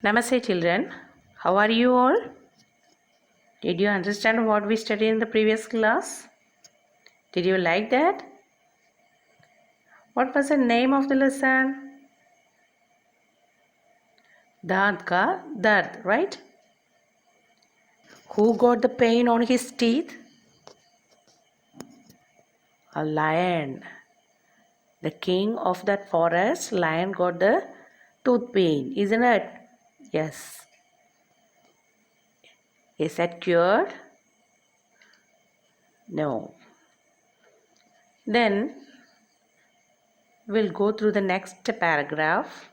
Namaste children, how are you all? Did you understand what we studied in the previous class? Did you like that? What was the name of the lesson? Dant ka dard, right? Who got the pain on his teeth? A lion. The king of that forest, lion got the tooth pain, isn't it? Yes. Is that cured? No. Then we'll go through the next paragraph.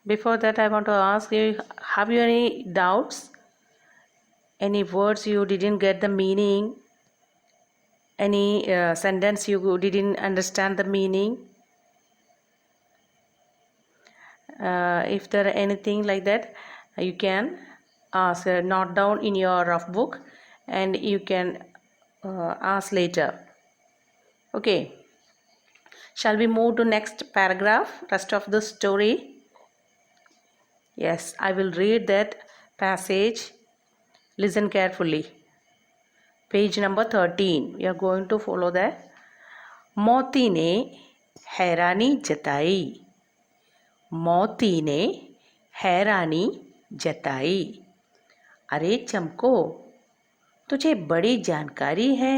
Before that, I want to ask you, have you any doubts? Any words you didn't get the meaning? Any sentence you didn't understand the meaning? If there are anything like that, you can ask, note down in your rough book, and you can ask later. Okay. Shall we move to next paragraph, rest of the story? Yes, I will read that passage. Listen carefully. Page number 13. We are going to follow that. मोती ने हैरानी जताई. मोती ने हैरानी जताई. अरे चमको, तुझे बड़ी जानकारी है.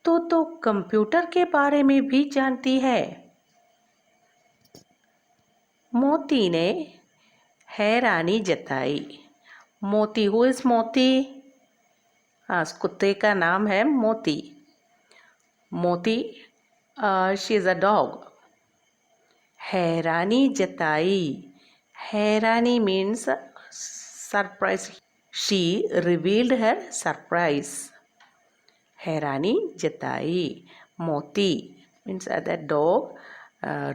तो कंप्यूटर के बारे में भी जानती है. मोती ने हैरानी जताई. मोती, हु इज मोती? हाँ, कुत्ते का नाम है मोती. मोती, शी इज अ डॉग. हैरानी जताई. हैरानी means surprise. She revealed her surprise. हैरानी जताई. मोती means that dog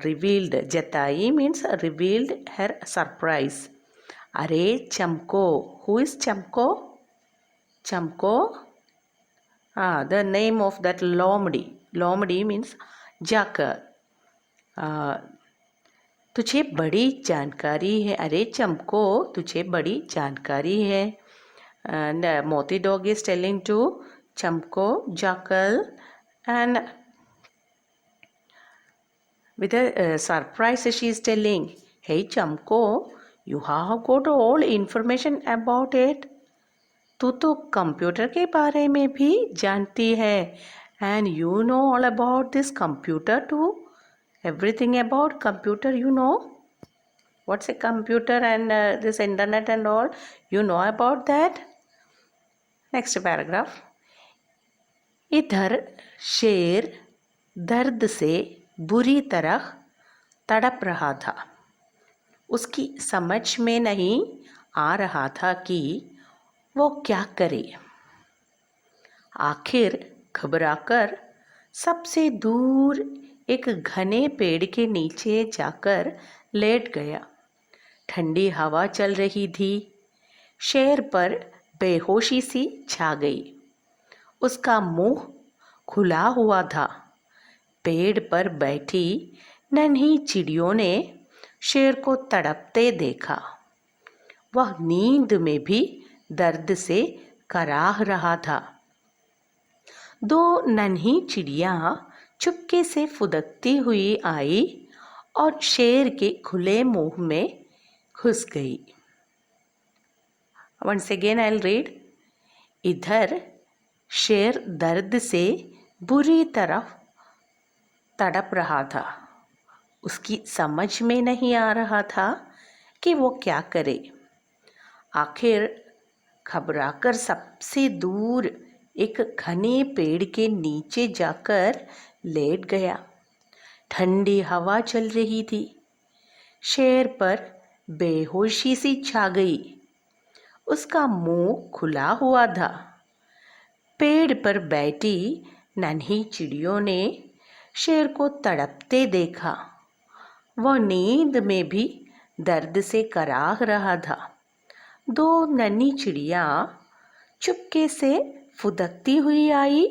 revealed. Jatai means revealed her surprise. Are Chamko. Who is Chamko? Chamko? The name of that Lomdi. Lomdi means jacker. तुझे बड़ी जानकारी है. अरे चमको, तुझे बड़ी जानकारी है. And Moti dog is telling to Chamko, jackal, and with a surprise she is telling, hey Chamko, you have got all information about it. तू तो कंप्यूटर के बारे में भी जानती है. And you know all about this computer too. Everything about computer you know. What's a computer and this internet and all? You know about that. Next paragraph. इधर शेर दर्द से बुरी तरह तड़प रहा था. उसकी समझ में नहीं आ रहा था कि वो क्या करे. आखिर घबराकर सबसे दूर एक घने पेड़ के नीचे जाकर लेट गया. ठंडी हवा चल रही थी. शेर पर बेहोशी सी छा गई. उसका मुंह खुला हुआ था. पेड़ पर बैठी नन्ही चिड़ियों ने शेर को तड़पते देखा. वह नींद में भी दर्द से कराह रहा था. दो नन्ही चिड़ियाँ चुपके से फुदकती हुई आई और शेर के खुले मुंह में घुस गई. Once again I'll read. इधर शेर दर्द से बुरी तरह तड़प रहा था. उसकी समझ में नहीं आ रहा था कि वो क्या करे. आखिर घबराकर सबसे दूर एक घने पेड़ के नीचे जाकर लेट गया. ठंडी हवा चल रही थी. शेर पर बेहोशी सी छा गई. उसका मुंह खुला हुआ था. पेड़ पर बैठी नन्ही चिड़ियों ने शेर को तड़पते देखा. वह नींद में भी दर्द से कराह रहा था. दो नन्ही चिड़ियाँ चुपके से फुदकती हुई आई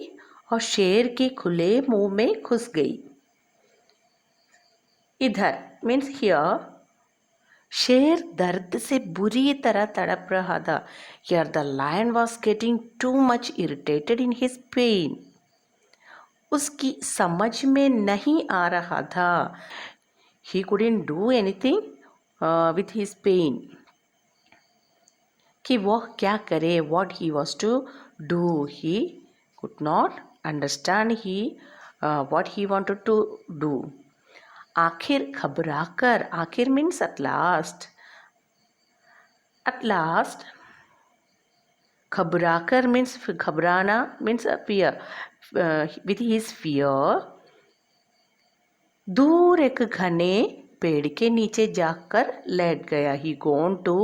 और शेर के खुले मुंह में घुस गई. इधर मीन्स हियर. शेर दर्द से बुरी तरह तड़प रहा था. Here the lion was getting too much irritated in his pain. उसकी समझ में नहीं आ रहा था. He couldn't do anything with his pain. कि वह क्या करे. What he was to do. He could not understand what he wanted to do. आखिर घबराकर. आखिर means at last. At last. घबराकर means घबराना means fear. With his fear. दूर एक घने पेड़ के नीचे जाकर लेट गया. He gone to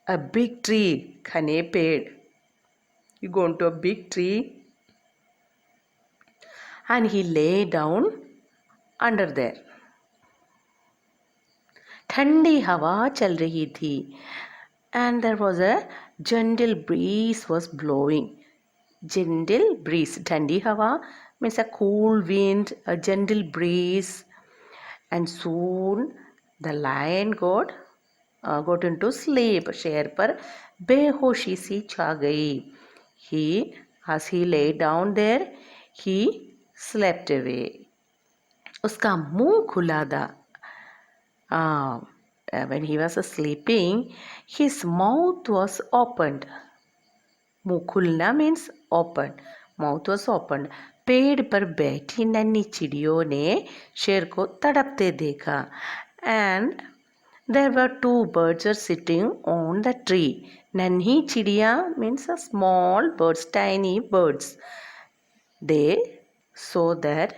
a big tree. घने पेड़. He gone to a big tree and he lay down under there. ठंडी हवा चल रही थी. And there was a gentle breeze was blowing. Gentle breeze. ठंडी हवा means a cool wind, a gentle breeze. And soon the lion got into sleep. शेर पर बेहोशी सी छा गई. As he lay down there, he slept away. उसका मुंह खुला था. When he was sleeping, his mouth was opened. मुंह खुलना means open. Mouth was opened. पेड़ पर बैठी नन्ही चिड़ियों ने शेर को तड़पते देखा. And there were two birds are sitting on the tree. नन्ही चिड़िया means a small birds, tiny birds. They saw that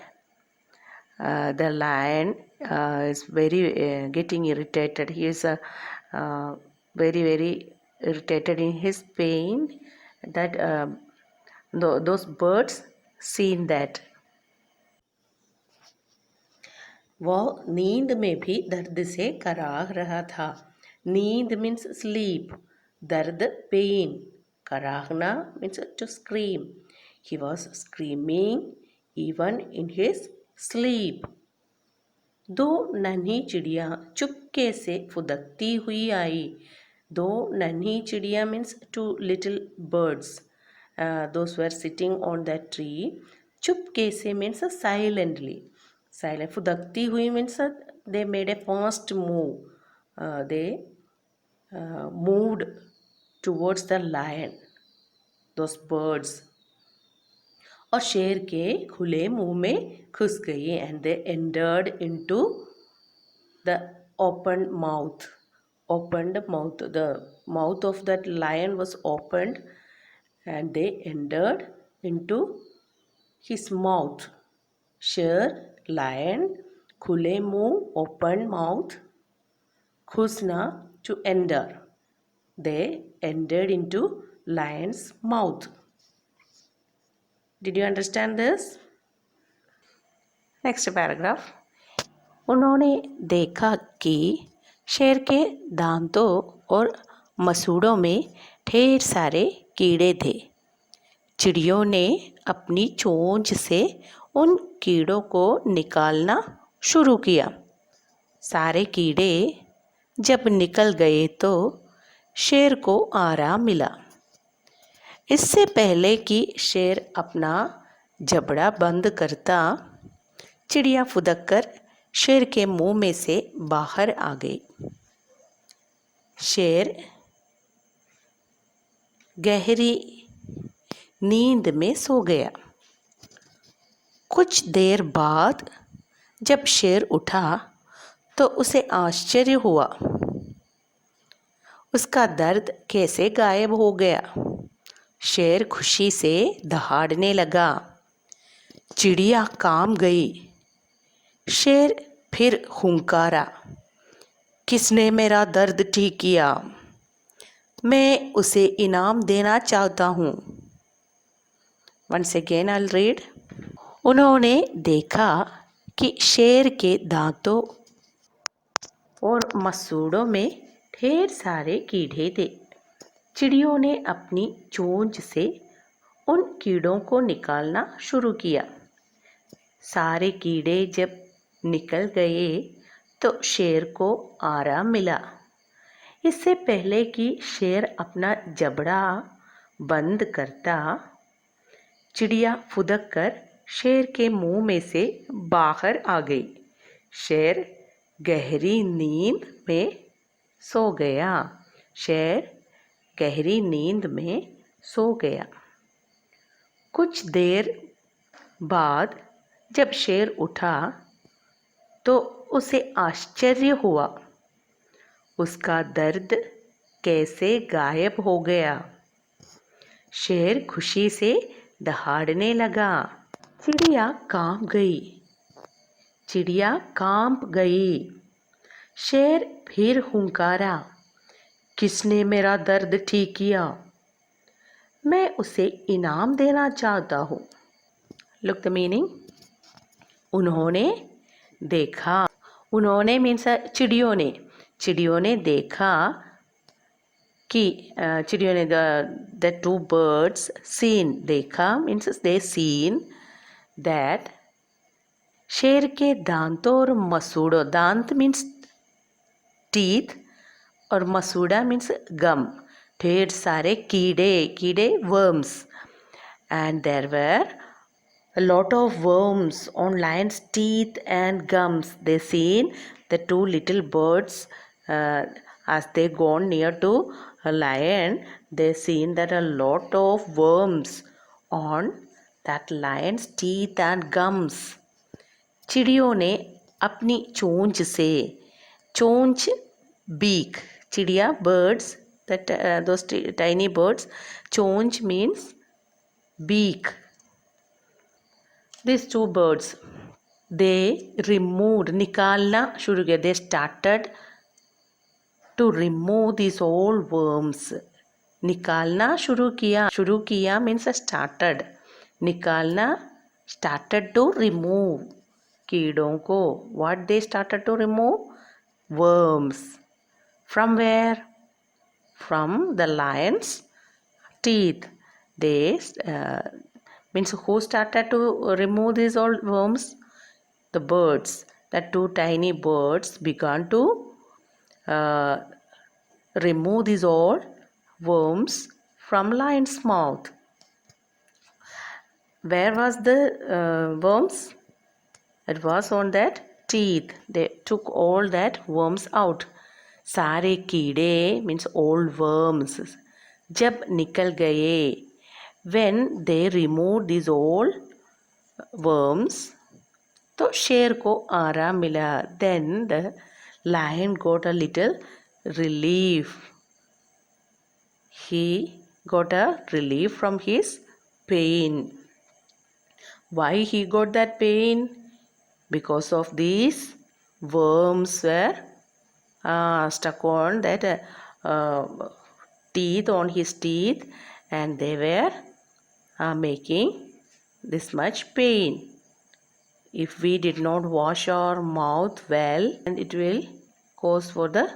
the lion is very getting irritated. He is very irritated in his pain. That those birds seen that. वह नींद में भी दर्द से कराह रहा था. नींद means sleep. दर्द pain. कराहना means to scream. He was screaming even in his sleep. दो नन्ही चिड़िया चुपके से फुदकती हुई आई. दो नन्ही चिड़िया means two little birds. Those were sitting on that tree. चुपके से means silently. Silent. फुदकती हुई means they made a fast move. They moved towards the lion. Those birds. और शेर के खुले मुंह में घुस गई. And they entered into the opened mouth. Opened mouth. The mouth of that lion was opened and they entered into his mouth. शेर lion खुले मुंह opened mouth. घुसना to enter. They entered into lion's mouth. Did you understand this? Next paragraph. उन्होंने देखा कि शेर के दांतों और मसूड़ों में ढेर सारे कीड़े थे. चिड़ियों ने अपनी चोंच से उन कीड़ों को निकालना शुरू किया. सारे कीड़े जब निकल गए तो शेर को आराम मिला. इससे पहले कि शेर अपना जबड़ा बंद करता, चिड़िया फुदक कर शेर के मुंह में से बाहर आ गई. शेर गहरी नींद में सो गया. कुछ देर बाद जब शेर उठा तो उसे आश्चर्य हुआ. उसका दर्द कैसे गायब हो गया. शेर खुशी से दहाड़ने लगा. चिड़िया काम गई. शेर फिर हुंकारा. किसने मेरा दर्द ठीक किया? मैं उसे इनाम देना चाहता हूँ. Once again I'll read. उन्होंने देखा कि शेर के दांतों और मसूड़ों में ढेर सारे कीड़े थे. चिड़ियों ने अपनी चोंच से उन कीड़ों को निकालना शुरू किया. सारे कीड़े जब निकल गए तो शेर को आराम मिला। इससे पहले कि शेर अपना जबड़ा बंद करता, चिड़िया फुदक कर शेर के मुंह में से बाहर आ गई। शेर गहरी नींद में सो गया। शेर गहरी नींद में सो गया। कुछ देर बाद जब शेर उठा तो उसे आश्चर्य हुआ। उसका दर्द कैसे गायब हो गया। शेर खुशी से दहाड़ने लगा। चिड़िया कांप गई। चिड़िया कांप गई। शेर फिर हुंकारा, किसने मेरा दर्द ठीक किया? मैं उसे इनाम देना चाहता हूँ। Look the meaning. उन्होंने देखा। उन्होंने मीन्स चिड़ियों ने देखा कि चिड़ियों ने द टू बर्ड्स सीन, देखा मीन्स दे सीन दैट शेर के दांतों और मसूड़ों, दांत मीन्स टीथ और मसूड़ा मीन्स गम, ढेर सारे कीड़े worms, and there were a lot of worms on lion's teeth and gums. They seen the two little birds as they gone near to a lion. They seen that a lot of worms on that lion's teeth and gums. चिड़ियों ने अपनी चोंच से, चोंच beak, चिड़िया birds, that those tiny birds, चोंच means beak. These two birds, they removed, निकालना शुरू किया. They started to remove these old worms. निकालना शुरू किया means started. निकालना, started to remove कीड़ों को. What they started to remove? Worms. From where? From the lion's teeth. They means who started to remove these old worms? The birds. The two tiny birds began to remove these old worms from lion's mouth. Where was the worms? It was on that teeth. They took all that worms out. सारे कीड़े means old worms जब निकल गए, when they removed these old worms, तो शेर को आराम मिला. Then the lion got a little relief. He got a relief from his pain. Why he got that pain? Because of these worms were stuck on that teeth, on his teeth, and they were making this much pain. If we did not wash our mouth well, and it will cause for the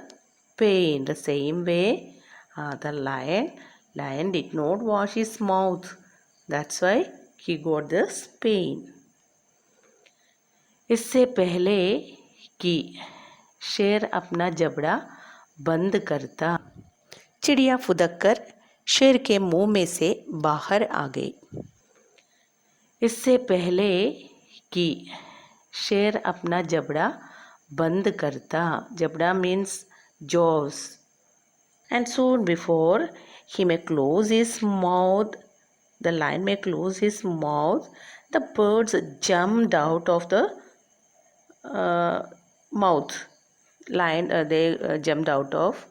pain. The same way the lion did not wash his mouth. That's why he got this pain. इससे पहले कि शेर अपना जबड़ा बंद करता, चिड़िया फुदक कर शेर के मुंह में से बाहर आ गई. इससे पहले कि शेर अपना जबड़ा बंद करता, जबड़ा means jaws, and soon before he may close his mouth, the lion may close his mouth, the birds jumped out of the mouth. Lion, they jumped out of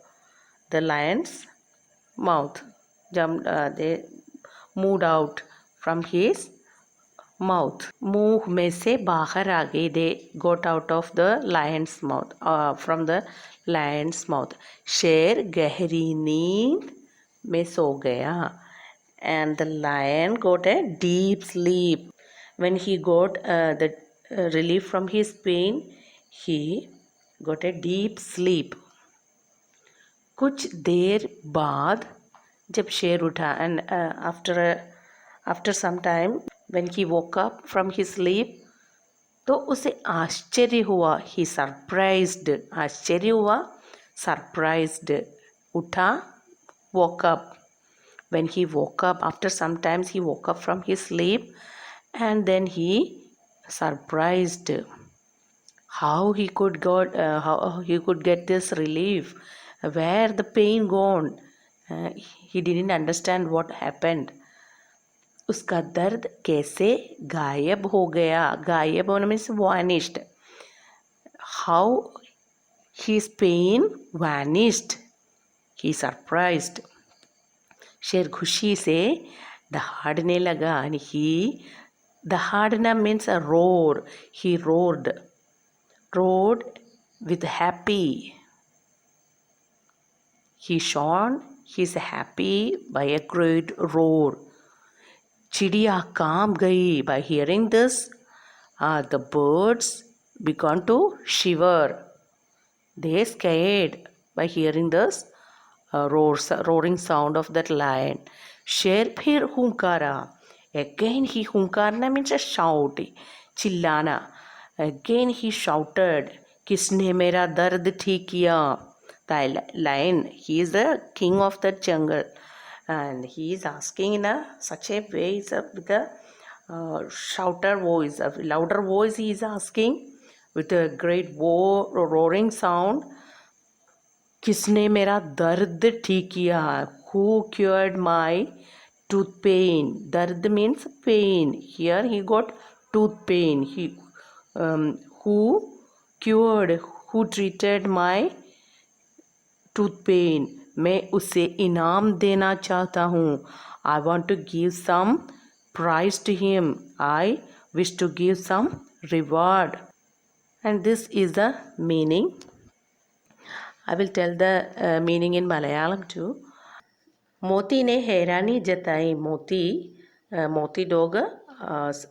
the lion's mouth. They moved out from his mouth. मुंह में से बाहर आ गए. They got out of the lion's mouth. From the lion's mouth. शेर गहरी नींद में सो गया. And the lion got a deep sleep. When he got the relief from his pain, he got a deep sleep. कुछ देर बाद जब शेर उठा, and after some time when he woke up from his sleep, तो उसे आश्चर्य हुआ, ही surprised, आश्चर्य हुआ, सरप्राइज्ड, उठा, woke up. When he woke up, after some times he woke up from his sleep, and then he surprised how he could get this relief, where the pain gone. He didn't understand what happened. उसका दर्द कैसे गायब हो गया, गायब होना means vanished. How his pain vanished. He surprised. शेर खुशी से दहाड़ने लगा, and he, दहाड़ना means a roar. He roared with happy. He shone his happy by a great roar. चिड़िया काम गई. By hearing this, the birds began to shiver. They scared by hearing this roaring sound of that lion. शेर फिर हुंकारा. Again he हुंकारना means a shout, चिल्लाना. Again he shouted, किसने मेरा दर्द ठीक किया. The lion, he is the king of the jungle, and he is asking in such a way, with a shouter voice, a louder voice he is asking with a great roaring sound, किसने मेरा दर्द ठीक किया. Who cured my tooth pain. Dard means pain. Here he got tooth pain. Who cured, who treated my tooth pain. मैं उसे इनाम देना चाहता हूँ. I want to give some prize to him. I wish to give some reward. And this is the meaning. I will tell the meaning in Malayalam too. Moti ने हैरानी जताई. Moti dog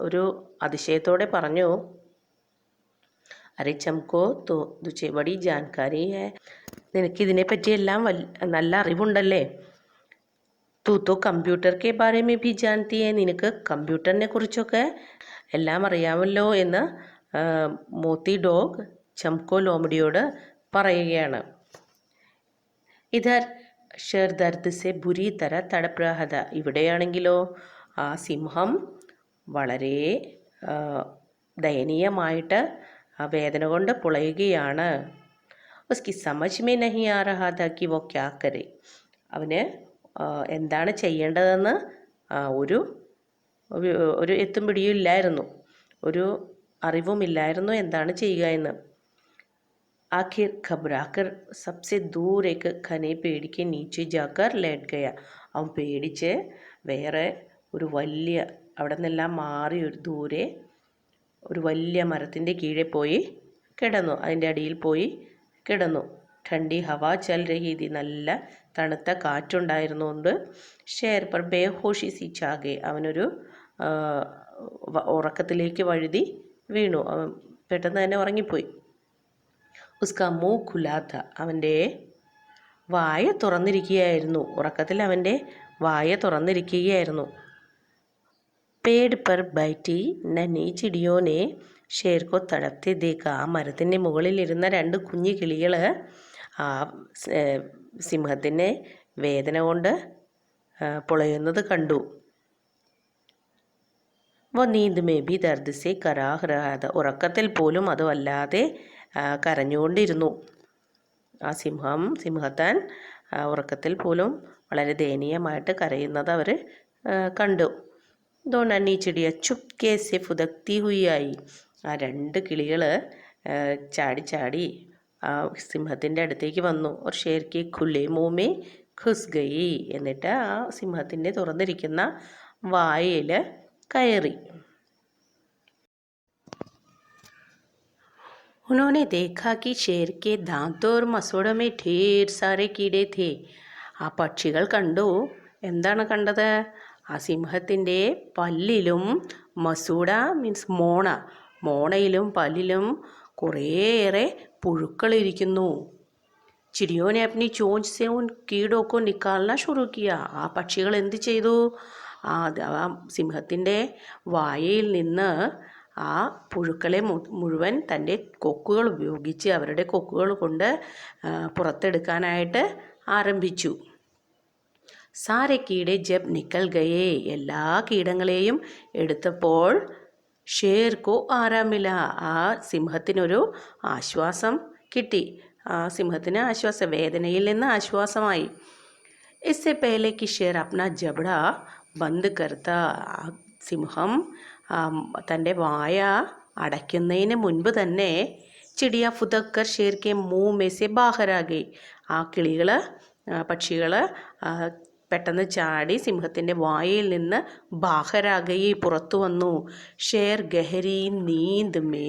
ഒരു അതിശയത്തോടെ പറഞ്ഞു, അരെ ചംകോ തോ തുझे बड़ी जानकारी है. നിനക്കിതിനെ പറ്റിയെല്ലാം നല്ല അറിവുണ്ടല്ലേ. തൂ തോ കമ്പ്യൂട്ടർ കെ ബാരെ മേ ഭി ജാൻതി ഹൈ. നിനക്ക് കമ്പ്യൂട്ടറിനെ കുറിച്ചൊക്കെ എല്ലാം അറിയാമല്ലോ എന്ന് മോത്തി ഡോഗ് ചംകോ ലോമഡിയോട് പറയുകയാണ്. ഇധർ ഷേർ ദർദ് സെ ബുരി തര തടപ് രഹാ ഥാ. ഇവിടെയാണെങ്കിലോ ആ സിംഹം വളരെ ദയനീയമായിട്ട് ആ വേദന കൊണ്ട് പുളയുകയാണ്. ഉസ്കി സമജ് മേ നഹി ആ രഹാ ഥാ കി വോ ക്യാ കരെ. അവന് എന്താണ് ചെയ്യേണ്ടതെന്ന് ഒരു എത്തും പിടിയും ഇല്ലായിരുന്നു, ഒരു അറിവുമില്ലായിരുന്നു എന്താണ് ചെയ്യുക എന്ന്. आखिर घबराकर सबसे दूर एक घने पेड़ के नीचे जाकर लेट गया. അവൻ പേടിച്ച് വേറെ ഒരു വലിയ, അവിടെ നിന്നെല്ലാം മാറി ഒരു ദൂരെ ഒരു വലിയ മരത്തിൻ്റെ കീഴെ പോയി കിടന്നു. അതിൻ്റെ അടിയിൽ പോയി കിടന്നു. ठंडी हवा चल रही थी. നല്ല തണുത്ത കാറ്റുണ്ടായിരുന്നുകൊണ്ട് ഷേർ പർ ബേഹോഷി സി ചാകെ. അവനൊരു ഉറക്കത്തിലേക്ക് വഴുതി വീണു. അവൻ പെട്ടെന്ന് തന്നെ ഉറങ്ങിപ്പോയി. ഉസ്കാ മുഹ് ഖുലാ ഥാ. അവൻ്റെ വായ തുറന്നിരിക്കുകയായിരുന്നു. ഉറക്കത്തിൽ അവൻ്റെ വായ തുറന്നിരിക്കുകയായിരുന്നു. പേട് പർ ബൈറ്റി നന്നി ചിടിയോനെ ഷേർ കോ തടപ്തെ ദേഖ. ആ മരത്തിൻ്റെ മുകളിലിരുന്ന രണ്ട് കുഞ്ഞു കിളികൾ ആ സിംഹത്തിൻ്റെ വേദന കൊണ്ട് പുളയുന്നത് കണ്ടു. വോ നീന്ത് മേ ഭി ദർദ് സെ കരാഹ് രഹാ ഥാ. ഉറക്കത്തിൽ പോലും അത് വല്ലാതെ കരഞ്ഞുകൊണ്ടിരുന്നു. ആ സിംഹത്താൻ ഉറക്കത്തിൽ പോലും വളരെ ദയനീയമായിട്ട് കരയുന്നത് അവർ കണ്ടു. ദോ നന്നി ചിടിയ ചുപ്കെ സെ ഫുദക്തി ഹുയായി. ആ രണ്ട് കിളികൾ ചാടി ചാടി ആ സിംഹത്തിൻ്റെ അടുത്തേക്ക് വന്നു. ഒരു ഷേർ കെ ഖുല്ലേ മുഹ് മേ ഘുസ് ഗയി. എന്നിട്ട് ആ സിംഹത്തിൻ്റെ തുറന്നിരിക്കുന്ന വായയിൽ കയറി. उन्होंने देखा कि शेर के दांतों और मसूड़ों में ढेर सारे कीड़े थे. ആ പക്ഷികൾ കണ്ടു. എന്താണ് കണ്ടത്? ആ സിംഹത്തിൻ്റെ പല്ലിലും, മസൂട മീൻസ് മോണയിലും പല്ലിലും കുറേയേറെ പുഴുക്കളിരിക്കുന്നു. ചിടിയോനെ അപ്നി ചോഞ്ച് സെ ഉൻ കീടോ കോ നിക്കാൽന ശുരു കിയ. ആ പക്ഷികൾ എന്ത് ചെയ്തു? ആ സിംഹത്തിൻ്റെ വായയിൽ നിന്ന് ആ പുഴുക്കളെ മുഴുവൻ തൻ്റെ കൊക്കുകൾ ഉപയോഗിച്ച് അവരുടെ കൊക്കുകൾ കൊണ്ട് പുറത്തെടുക്കാനായിട്ട് ആരംഭിച്ചു. സാരെ കീടെ ജബ് നിക്കൽ ഗയേ, എല്ലാ കീടങ്ങളെയും എടുത്തപ്പോൾ ഷേർക്കോ ആരാമില്ല, ആ സിംഹത്തിനൊരു ആശ്വാസം കിട്ടി. ആ സിംഹത്തിന് വേദനയിൽ നിന്ന് ആശ്വാസമായി. इससे पहले कि शेर अपना जबड़ा बंद करता, സിംഹം തൻ്റെ വായ അടയ്ക്കുന്നതിന് മുൻപ് തന്നെ ചിടിയ ഫുദക്കർ ഷേർ കെ മുँह में से बाहर आ गई, ആ പക്ഷികൾ പെട്ടെന്ന് ചാടി സിംഹത്തിൻ്റെ വായയിൽ നിന്ന് ബാഹരാഗയി പുറത്തു വന്നു. ഷേർ ഗഹരി നീന്ത് മേ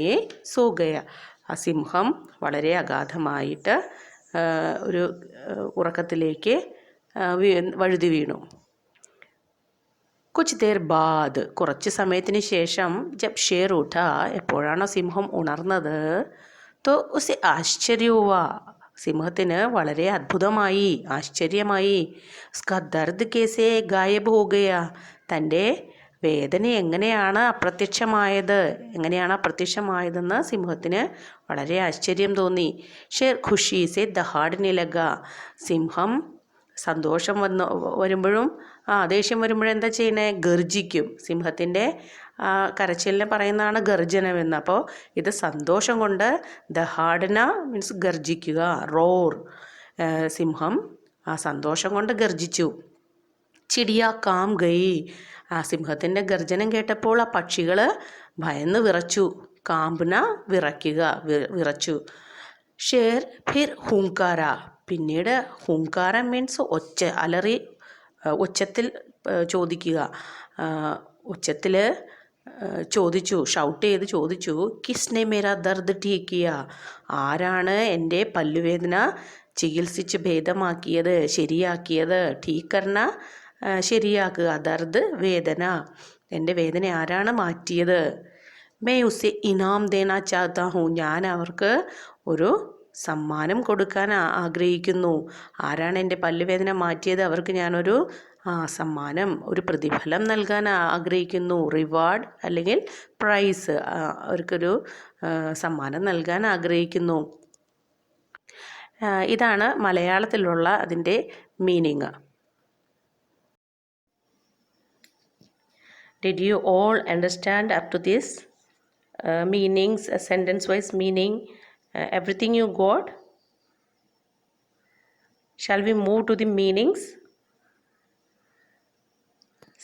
സോ ഗയ, ആ സിംഹം വളരെ അഗാധമായിട്ട് ഒരു ഉറക്കത്തിലേക്ക് വഴുതി വീണു. കുച്ച് ദേർ ബാദ്, കുറച്ച് സമയത്തിന് ശേഷം ജബ് ഷേർ ഉഠ, എപ്പോഴാണോ സിംഹം ഉണർന്നത്, തോ ഉസെ ആശ്ചര്യവ, സിംഹത്തിന് വളരെ അത്ഭുതമായി, ആശ്ചര്യമായി. ഉസ്കാ ദർദ് കേസേ ഗായബ് ഹോ ഗയ, തൻ്റെ വേദന എങ്ങനെയാണ് അപ്രത്യക്ഷമായതെന്ന് സിംഹത്തിന് വളരെ ആശ്ചര്യം തോന്നി. ഷേർ ഖുഷി സെ ദഹാഡ്നെ ലഗ, സിംഹം സന്തോഷം വരുമ്പോഴും ദേഷ്യം വരുമ്പോഴും എന്താ ചെയ്യുന്നത്, ഗർജിക്കും. സിംഹത്തിൻ്റെ കരച്ചിലിനെ പറയുന്നതാണ് ഗർജനമെന്ന്. അപ്പോൾ ഇത് സന്തോഷം കൊണ്ട്, ദഹാഡന മീൻസ് ഗർജിക്കുക, റോർ, സിംഹം സന്തോഷം കൊണ്ട് ഗർജിച്ചു. ചിടിയ കാം ഗയി, സിംഹത്തിൻ്റെ ഗർജനം കേട്ടപ്പോൾ ആ പക്ഷികൾ ഭയന്ന് വിറച്ചു. കാംബന വിറച്ചു. ഷേർ ഫിർ ഹൂങ്കാര, പിന്നീട് ഹൂങ്കാരം മീൻസ് അലറി ഉച്ചത്തിൽ ചോദിക്കുക, ഉച്ചത്തിൽ ഷൗട്ട് ചെയ്ത് ചോദിച്ചു, കിസ്നെ മേരാ ദർദ് ഠീക് കിയ, ആരാണ് എൻ്റെ പല്ലുവേദന ചികിത്സിച്ച് ഭേദമാക്കിയത്, ശരിയാക്കിയത്. ഠീക് കർണ ശരിയാക്കുക, ദർദ് വേദന, എൻ്റെ വേദന ആരാണ് മാറ്റിയത്. മേ ഉസെ ഇനാം ദേനാ ചാഹത്താ ഹൂँ, ഞാൻ അവർക്ക് ഒരു സമ്മാനം കൊടുക്കാൻ ആഗ്രഹിക്കുന്നു. ആരാണ് എൻ്റെ പല്ലുവേദന മാറ്റിയത്, അവർക്ക് ഞാനൊരു സമ്മാനം, ഒരു പ്രതിഫലം നൽകാൻ ആഗ്രഹിക്കുന്നു. റിവാർഡ് അല്ലെങ്കിൽ പ്രൈസ്, അവർക്കൊരു സമ്മാനം നൽകാൻ ആഗ്രഹിക്കുന്നു. ഇതാണ് മലയാളത്തിലുള്ള അതിൻ്റെ meaning. Did you all understand up to this meanings, sentence wise meaning, everything you got? Shall we move to the meanings?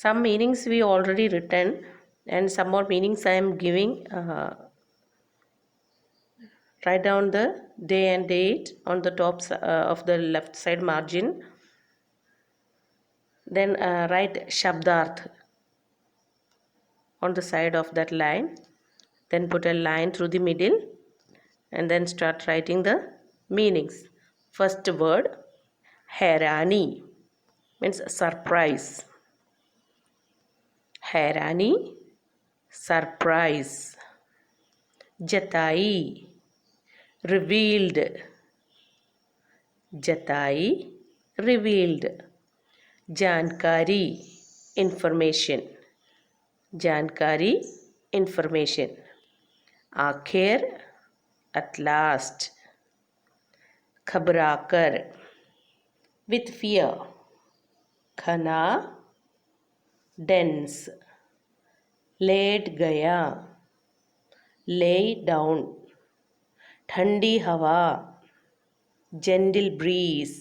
Some meanings we already written and some more meanings I am giving. Write down the day and date on the top of the left side margin. Then write Shabdarth on the side of that line. Then put a line through the middle and then start writing the meanings. First word, Hairani, means surprise. Hairani, surprise. Jatai, revealed. Jatai, revealed. Jankari, information. Jankari, information. Akhir, at last. Khabrakar, with fear. Khana, dense. Laid gaya, lay down. Thandi hawa, gentle breeze.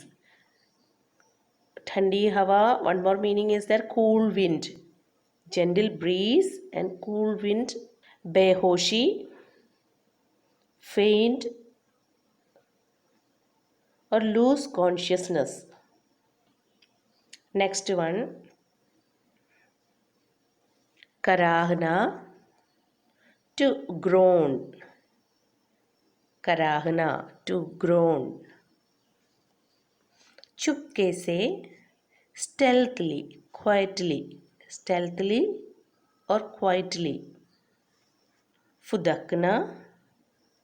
Thandi hawa, one more meaning is there, cool wind. Gentle breeze and cool wind. Behoshi, faint or lose consciousness. Next one, Karahna, to groan. Karahna, to groan. Chupke se, stealthily, quietly. Stealthily or quietly. Fudakna,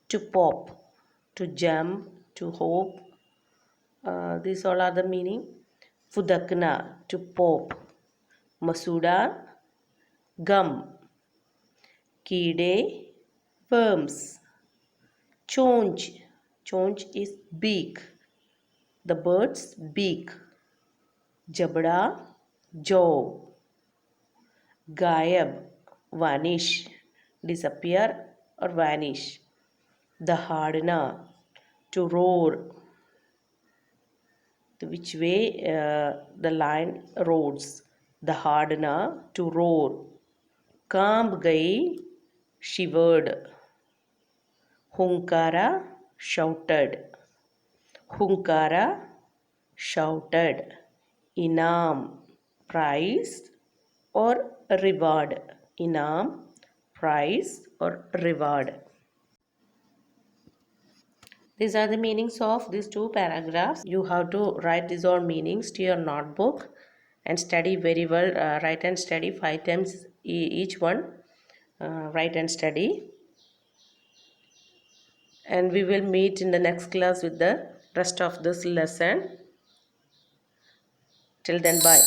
to pop, to jump, to hope. These all are the meaning. Fudakna, to pop. Masuda, gum. कीड़े worms. Chonch. Chonch is beak. The bird's beak. Jabda, jaw. Gayab, vanish, disappear or vanish. Dahadna, to roar. Which way the lion roars. Dahadna, to roar. Kamb gai, shivered. Hunkara, shouted. Hunkara, shouted. Inam, prize or reward. Inam, prize or reward. These are the meanings of these two paragraphs. You have to write these all meanings to your notebook and study very well. Write and study 5 times each one. Write and study. And we will meet in the next class with the rest of this lesson. Till then, bye.